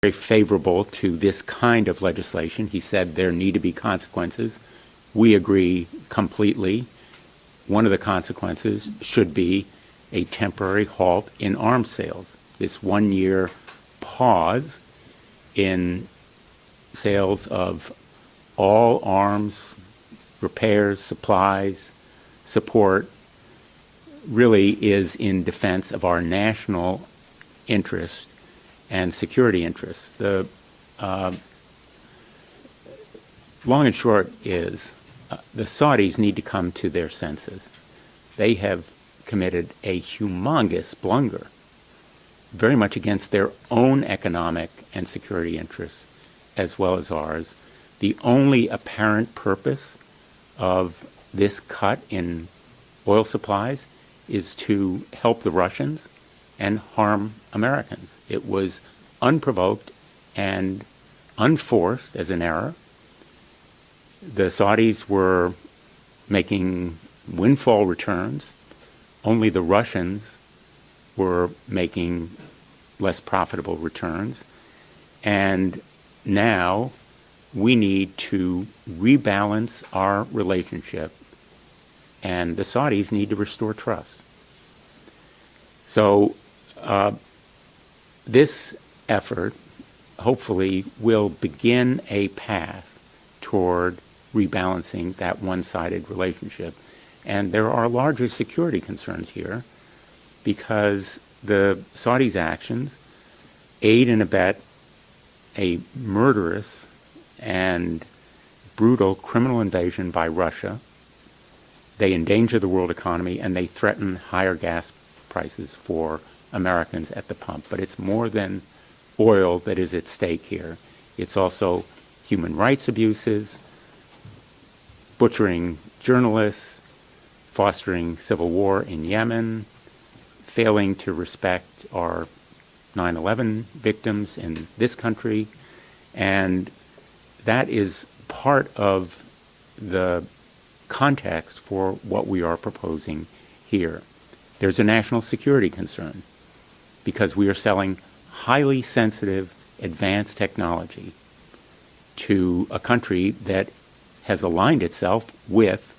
very favorable to this kind of legislation. He said there need to be consequences. We agree completely. One of the consequences should be a temporary halt in arms sales. This 1 year pause in sales of all arms, repairs, supplies, support really is in defense of our national interest and security interests. The long and short is the Saudis need to come to their senses. They have committed a humongous blunder, very much against their own economic and security interests, as well as ours. The only apparent purpose of this cut in oil supplies is to help the Russians and harm Americans. It was unprovoked and unforced as an error. The Saudis were making windfall returns. Only the Russians were making less profitable returns. And now we need to rebalance our relationship, and the Saudis need to restore trust. So this effort hopefully will begin a path toward rebalancing that one-sided relationship. And there are larger security concerns here because the Saudis' actions aid and abet a murderous and brutal criminal invasion by Russia. They endanger the world economy, and they threaten higher gas prices for Americans at the pump. But it's more than oil that is at stake here. It's also human rights abuses, butchering journalists, fostering civil war in Yemen, failing to respect our 9/11 victims in this country, and that is part of the context for what we are proposing here. There's a national security concern because we are selling highly sensitive advanced technology to a country that has aligned itself with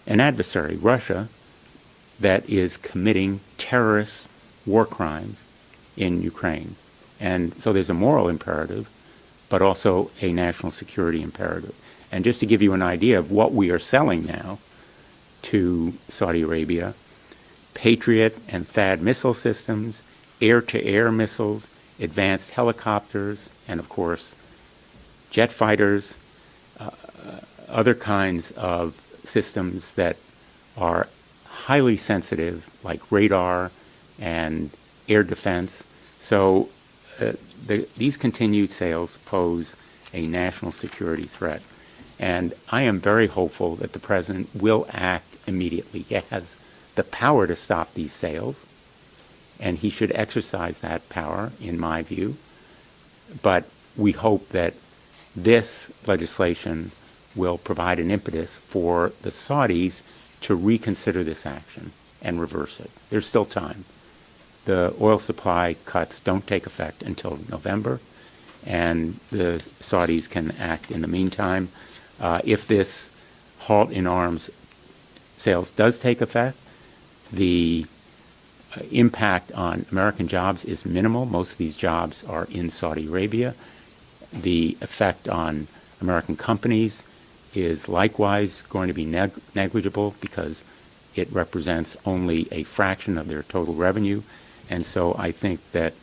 an adversary, Russia, that is committing terrorist war crimes in Ukraine. And so there's a moral imperative, but also a national security imperative. And just to give you an idea of what we are selling now to Saudi Arabia, Patriot and THAAD missile systems, air-to-air missiles, advanced helicopters, and of course, jet fighters, other kinds of systems that are highly sensitive, like radar and air defense. So these continued sales pose a national security threat. And I am very hopeful that the President will act immediately. He has the power to stop these sales, and he should exercise that power, in my view. But we hope that this legislation will provide an impetus for the Saudis to reconsider this action and reverse it. There's still time. The oil supply cuts don't take effect until November, and the Saudis can act in the meantime. If this halt in arms sales does take effect, the impact on American jobs is minimal. Most of these jobs are in Saudi Arabia. The effect on American companies is likewise going to be negligible because it represents only a fraction of their total revenue. And so I think that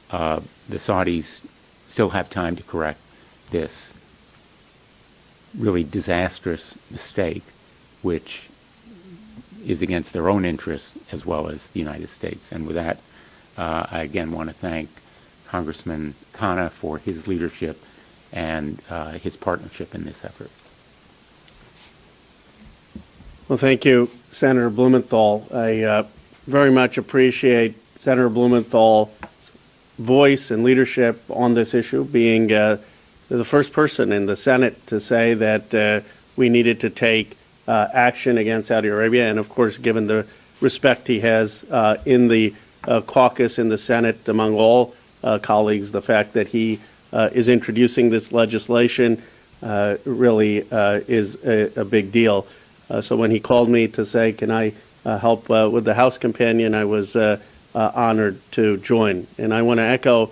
the Saudis still have time to correct this really disastrous mistake, which is against their own interests as well as the United States. And with that, I again want to thank Congressman Khanna for his leadership and his partnership in this effort. Well, thank you, Senator Blumenthal. I very much appreciate Senator Blumenthal's voice and leadership on this issue, being the first person in the Senate to say that we needed to take action against Saudi Arabia, and of course, given the respect he has in the caucus in the Senate among all colleagues. The fact that he is introducing this legislation really is a big deal. So when he called me to say, can I help with the House companion, I was honored to join. And I want to echo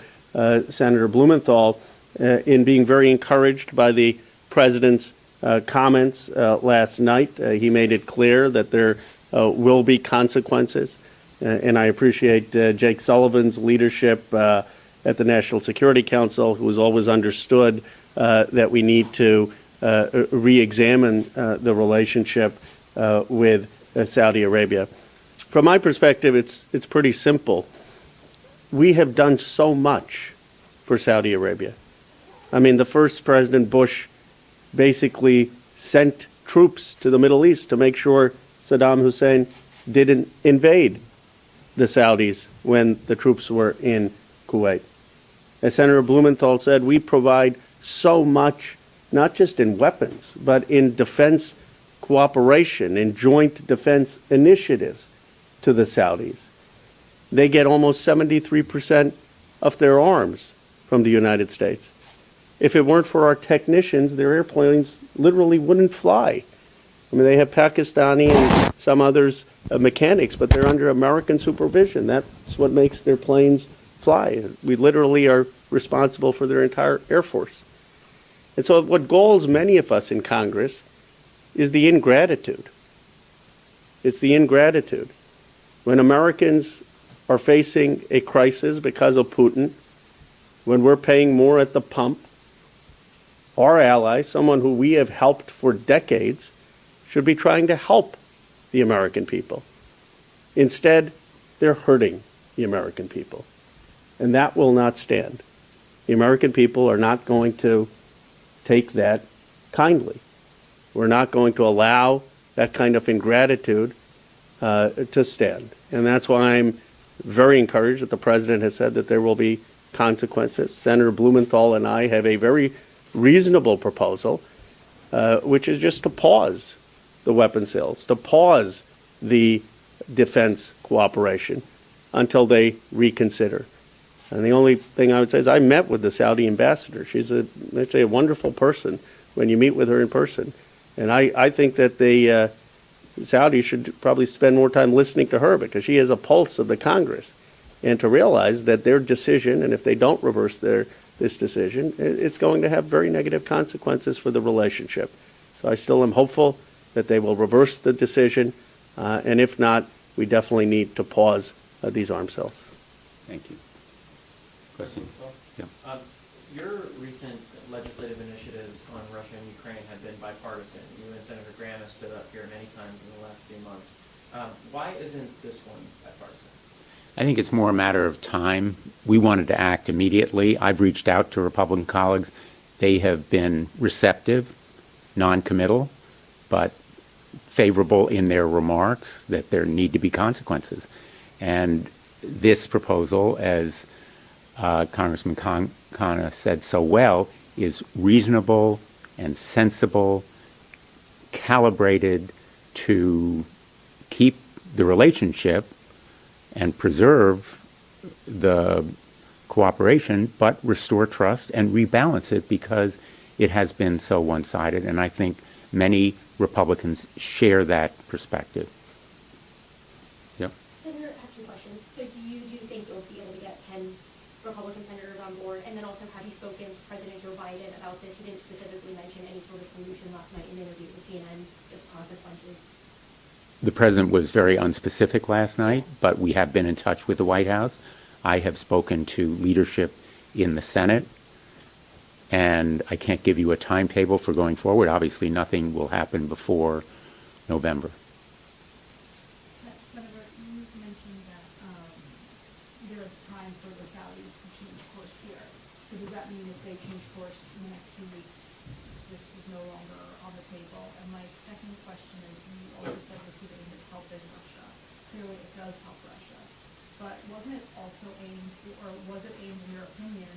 Senator Blumenthal in being very encouraged by the President's comments last night. He made it clear that there will be consequences. And I appreciate Jake Sullivan's leadership at the National Security Council, who has always understood that we need to re-examine the relationship with Saudi Arabia. From my perspective, it's pretty simple. We have done so much for Saudi Arabia. I mean, the first President Bush basically sent troops to the Middle East to make sure Saddam Hussein didn't invade the Saudis when the troops were in Kuwait. As Senator Blumenthal said, we provide so much, not just in weapons, but in defense cooperation, in joint defense initiatives to the Saudis. They get almost 73% of their arms from the United States. If it weren't for our technicians, their airplanes literally wouldn't fly. I mean, they have Pakistani and some others mechanics, but they're under American supervision. That's what makes their planes fly. We literally are responsible for their entire Air Force. And so what galls many of us in Congress is the ingratitude. It's the ingratitude. When Americans are facing a crisis because of Putin, when we're paying more at the pump, our ally, someone who we have helped for decades, should be trying to help the American people. Instead, they're hurting the American people. And that will not stand. The American people are not going to take that kindly. We're not going to allow that kind of ingratitude to stand. And that's why I'm very encouraged that the President has said that there will be consequences. Senator Blumenthal and I have a very reasonable proposal, which is just to pause the weapon sales, to pause the defense cooperation until they reconsider. And the only thing I would say is I met with the Saudi ambassador. She's actually a wonderful person when you meet with her in person. And I think that the Saudis should probably spend more time listening to her because she has a pulse of the Congress. And to realize that their decision, and if they don't reverse this decision, it's going to have very negative consequences for the relationship. So I still am hopeful that they will reverse the decision. And if not, we definitely need to pause these arms sales. Thank you. Question? Yeah. Your recent legislative initiatives on Russia and Ukraine have been bipartisan. You and Senator Graham have stood up here many times in the last few months. Why isn't this one bipartisan? I think it's more a matter of time. We wanted to act immediately. I've reached out to Republican colleagues. They have been receptive, non-committal, but favorable in their remarks that there need to be consequences. And this proposal, as Congressman Khanna said so well, is reasonable and sensible, calibrated to keep the relationship and preserve the cooperation, but restore trust and rebalance it because it has been so one-sided. And I think many Republicans share that perspective. Yep. Senator, I have two questions. So do you think you'll be able to get 10 Republican senators on board? And then also, have you spoken to President Joe Biden about this? He didn't specifically mention any sort of solution last night in an interview with CNN, just consequences. The president was very unspecific last night, but we have been in touch with the White House. I have spoken to leadership in the Senate, and I can't give you a timetable for going forward. Obviously, nothing will happen before November. Senator, you mentioned that there is time for the Saudis to change course here. So does that mean if they change course in the next 2 weeks, this is no longer on the table? And my second question is, you also said this was aimed at helping Russia. Clearly, it does help Russia. But wasn't it also aimed, or was it aimed, in your opinion,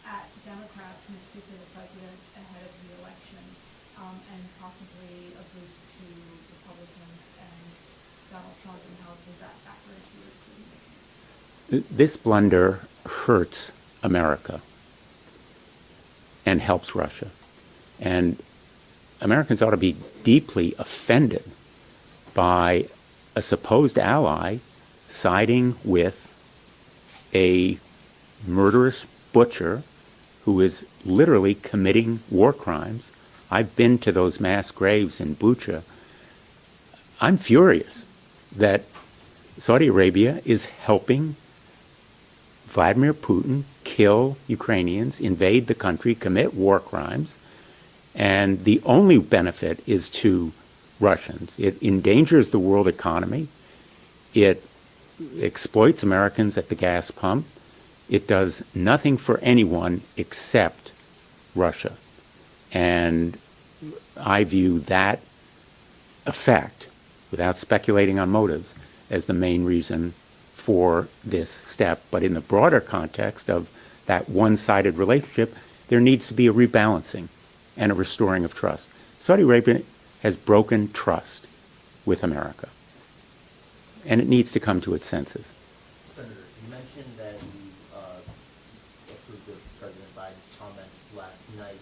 at Democrats, and particularly the president, ahead of the election, and possibly a boost to Republicans and Donald Trump, and how does that factor into your decision-making? This blunder hurts America and helps Russia. And Americans ought to be deeply offended by a supposed ally siding with a murderous butcher who is literally committing war crimes. I've been to those mass graves in Bucha. I'm furious that Saudi Arabia is helping Vladimir Putin kill Ukrainians, invade the country, commit war crimes, and the only benefit is to Russians. It endangers the world economy. It exploits Americans at the gas pump. It does nothing for anyone except Russia. And I view that effect, without speculating on motives, as the main reason for this step. But in the broader context of that one-sided relationship, there needs to be a rebalancing and a restoring of trust. Saudi Arabia has broken trust with America, and it needs to come to its senses. Senator, you mentioned that you approved of President Biden's comments last night.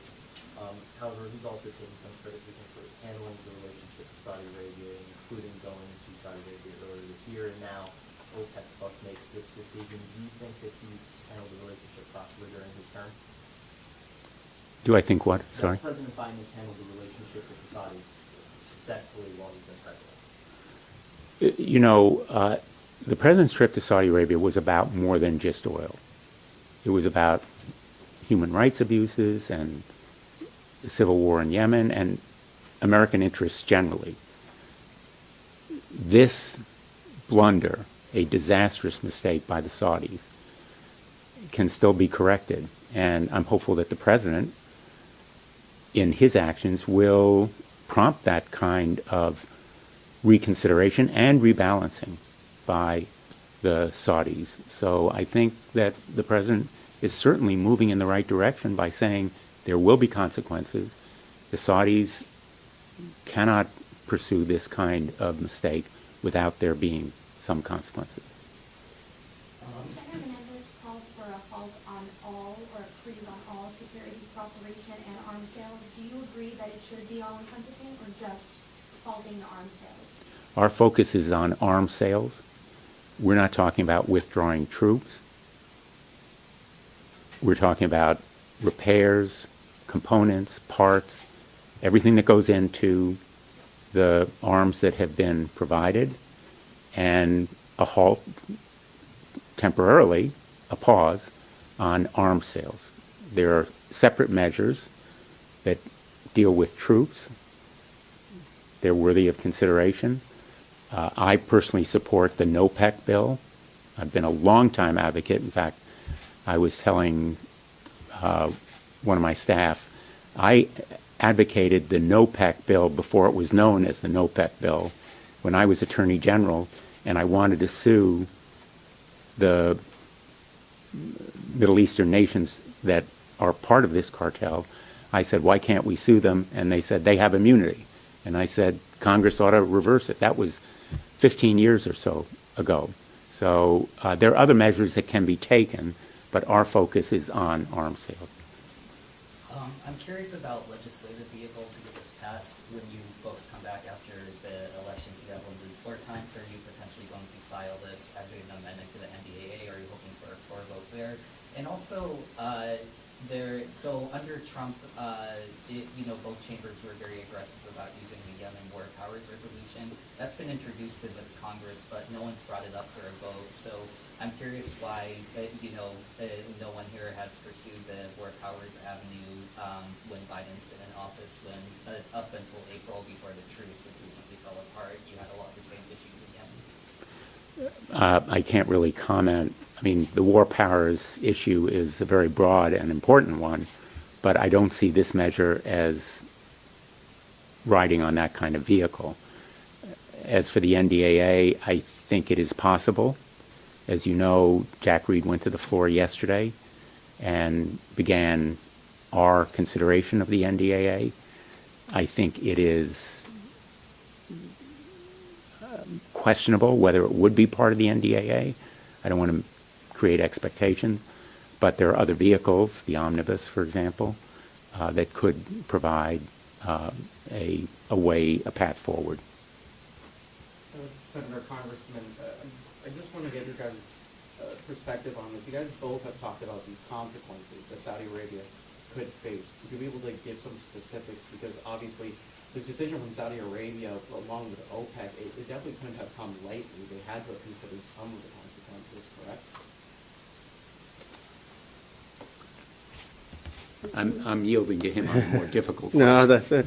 However, he's also taken some criticism for his handling of the relationship with Saudi Arabia, including going to Saudi Arabia earlier this year, and now OPEC Plus makes this decision. Do you think that he's handled the relationship properly during his term? Do I think what? Sorry? That President Biden has handled the relationship with the Saudis successfully while he's been president. You know, the president's trip to Saudi Arabia was about more than just oil. It was about human rights abuses and the civil war in Yemen and American interests generally. This blunder, a disastrous mistake by the Saudis, can still be corrected. And I'm hopeful that the president, in his actions, will prompt that kind of reconsideration and rebalancing by the Saudis. So I think that the president is certainly moving in the right direction by saying there will be consequences. The Saudis cannot pursue this kind of mistake without there being some consequences. Senator Menendez called for a halt on all, or a freeze on all security cooperation and arms sales. Do you agree that it should be all-encompassing or just halting the arms sales? Our focus is on arms sales. We're not talking about withdrawing troops. We're talking about repairs, components, parts, everything that goes into the arms that have been provided, and a halt, temporarily, a pause on arms sales. There are separate measures that deal with troops. They're worthy of consideration. I personally support the NOPEC bill. I've been a long-time advocate. In fact, I was telling one of my staff, I advocated the NOPEC bill before it was known as the NOPEC bill when I was Attorney General, and I wanted to sue the Middle Eastern nations that are part of this cartel. I said, why can't we sue them? And they said, they have immunity. And I said, Congress ought to reverse it. That was 15 years or so ago. So there are other measures that can be taken, but our focus is on arms sales. I'm curious about legislative vehicles to get this passed. When you folks come back after the elections, you have limited floor time, so are you potentially going to file this as an amendment to the NDAA? Are you hoping for a floor vote there? And also, so under Trump, both chambers were very aggressive about using the Yemen War Powers Resolution. That's been introduced to this Congress, but no one's brought it up for a vote. So I'm curious why, no one here has pursued the War Powers Avenue when Biden's been in office, when up until April before the truce, which recently fell apart, you had a lot of the same issues in Yemen. I can't really comment. I mean, the war powers issue is a very broad and important one, but I don't see this measure as riding on that kind of vehicle. As for the NDAA, I think it is possible. As you know, Jack Reed went to the floor yesterday and began our consideration of the NDAA. I think it is questionable whether it would be part of the NDAA. I don't want to create expectations, but there are other vehicles, the omnibus, for example, that could provide a way, a path forward. Senator, Congressman, I just want to get your guys' perspective on this. You guys both have talked about these consequences that Saudi Arabia could face. Would you be able to give some specifics? Because obviously, this decision from Saudi Arabia, along with OPEC, it definitely couldn't have come lightly. They had to have considered some of the consequences, correct? I'm yielding to him on the more difficult question. No, that's it.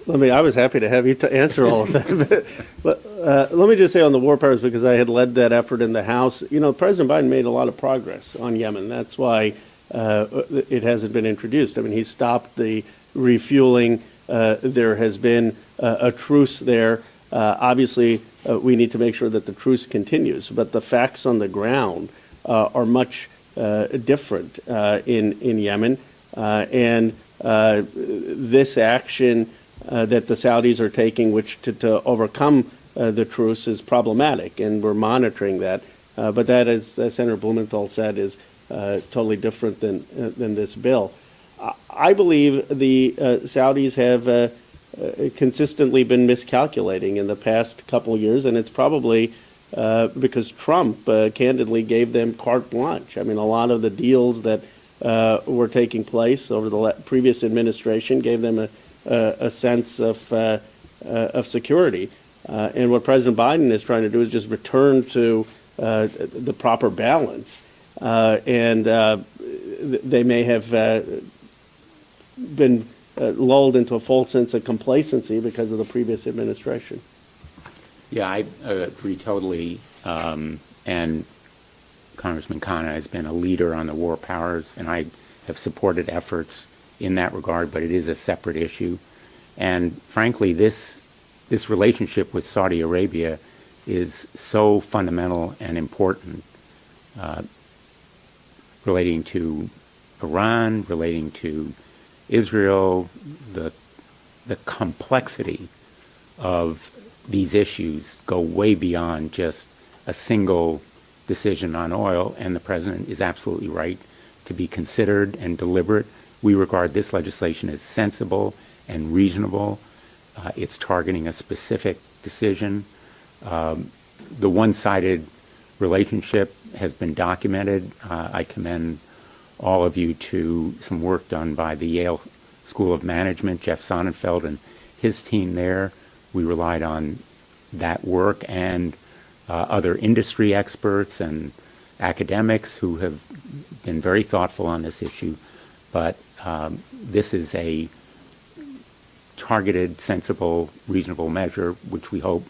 I was happy to have you to answer all of them. But let me just say on the war powers, because I had led that effort in the House, President Biden made a lot of progress on Yemen. That's why it hasn't been introduced. I mean, he stopped the refueling. There has been a truce there. Obviously, we need to make sure that the truce continues. But the facts on the ground are much different in Yemen. And this action that the Saudis are taking, which to overcome the truce, is problematic, and we're monitoring that. But that, as Senator Blumenthal said, is totally different than this bill. I believe the Saudis have consistently been miscalculating in the past couple of years, and it's probably because Trump candidly gave them carte blanche. I mean, a lot of the deals that were taking place over the previous administration gave them a sense of security. And what President Biden is trying to do is just return to the proper balance. And they may have been lulled into a false sense of complacency because of the previous administration. Yeah, I agree totally. And Congressman Khanna has been a leader on the war powers, and I have supported efforts in that regard, but it is a separate issue. And frankly, this relationship with Saudi Arabia is so fundamental and important, relating to Iran, relating to Israel, the complexity of these issues go way beyond just a single decision on oil, and the president is absolutely right to be considered and deliberate. We regard this legislation as sensible and reasonable. It's targeting a specific decision. The one-sided relationship has been documented. I commend all of you to some work done by the Yale School of Management, Jeff Sonnenfeld and his team there. We relied on that work and other industry experts and academics who have been very thoughtful on this issue. But this is a targeted, sensible, reasonable measure, which we hope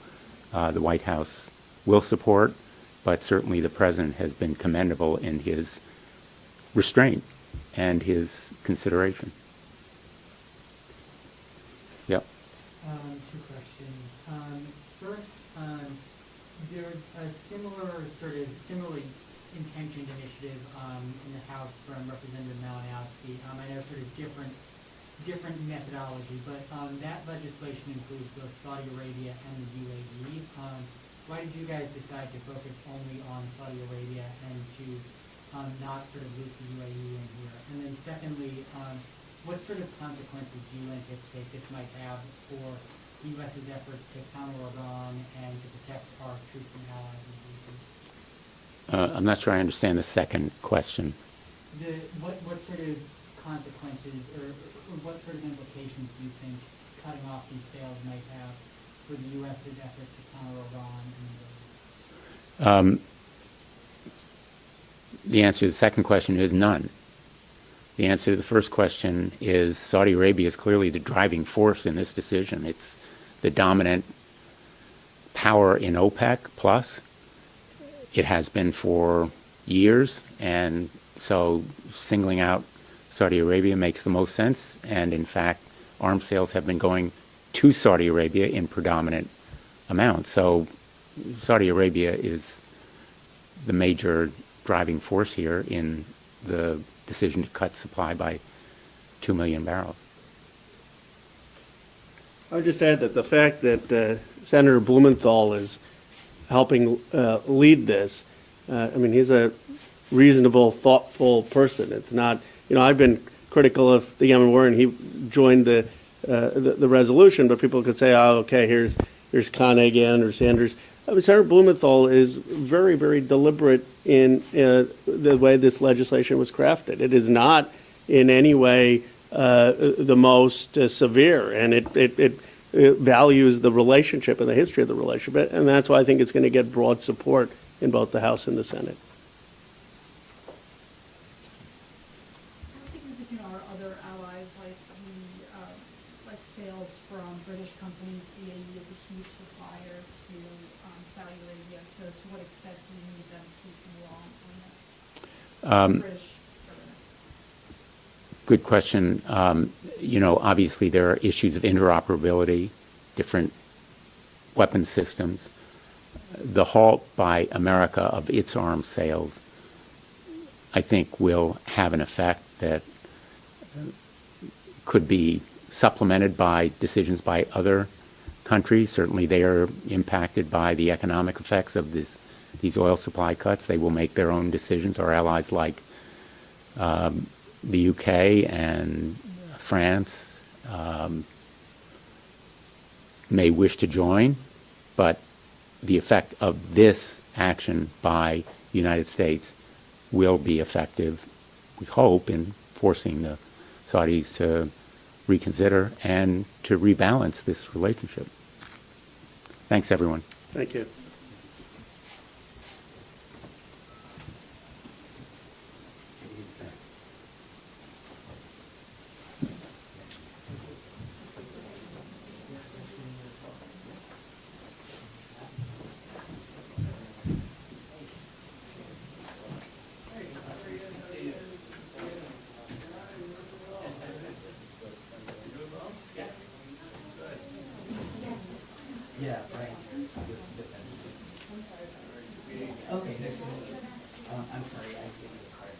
the White House will support. But certainly the president has been commendable in his restraint and his consideration. Yep. Two questions. First, there's a similarly intentioned initiative in the House from Representative Malinowski. I know sort of different methodology, but that legislation includes both Saudi Arabia and the UAE. Why did you guys decide to focus only on Saudi Arabia and to not sort of loop the UAE in here? And then secondly, what sort of consequences do you anticipate this might have for the U.S.'s efforts to counter Iran and to protect our troops and allies in the region? I'm not sure I understand the second question. What sort of consequences or what sort of implications do you think cutting off these sales might have for the U.S.'s efforts to counter Iran and the Middle East? The answer to the second question is none. The answer to the first question is Saudi Arabia is clearly the driving force in this decision. It's the dominant power in OPEC plus. It has been for years, and so singling out Saudi Arabia makes the most sense. And in fact, arms sales have been going to Saudi Arabia in predominant amounts. So Saudi Arabia is the major driving force here in the decision to cut supply by 2 million barrels. I would just add that the fact that Senator Blumenthal is helping lead this, I mean, he's a reasonable, thoughtful person. It's not, I've been critical of the Yemen war, and he joined the resolution, but people could say, oh, okay, here's Khanna again, or Sanders. Senator Blumenthal is very, very deliberate in the way this legislation was crafted. It is not in any way the most severe, and it values the relationship and the history of the relationship, and that's why I think it's going to get broad support in both the House and the Senate. How significant are other allies like like sales from British companies? BAE is a huge supplier to Saudi Arabia, so to what extent do you need them to continue on this? British government. Good question. Obviously there are issues of interoperability, different weapon systems. The halt by America of its arms sales, I think, will have an effect that could be supplemented by decisions by other countries. Certainly they are impacted by the economic effects of these oil supply cuts. They will make their own decisions. Our allies like the UK and France may wish to join, but the effect of this action by the United States will be effective, we hope, in forcing the Saudis to reconsider and to rebalance this relationship. Thanks, everyone. Thank you. Yeah, right. Okay, this is, I'm sorry, I gave you a card.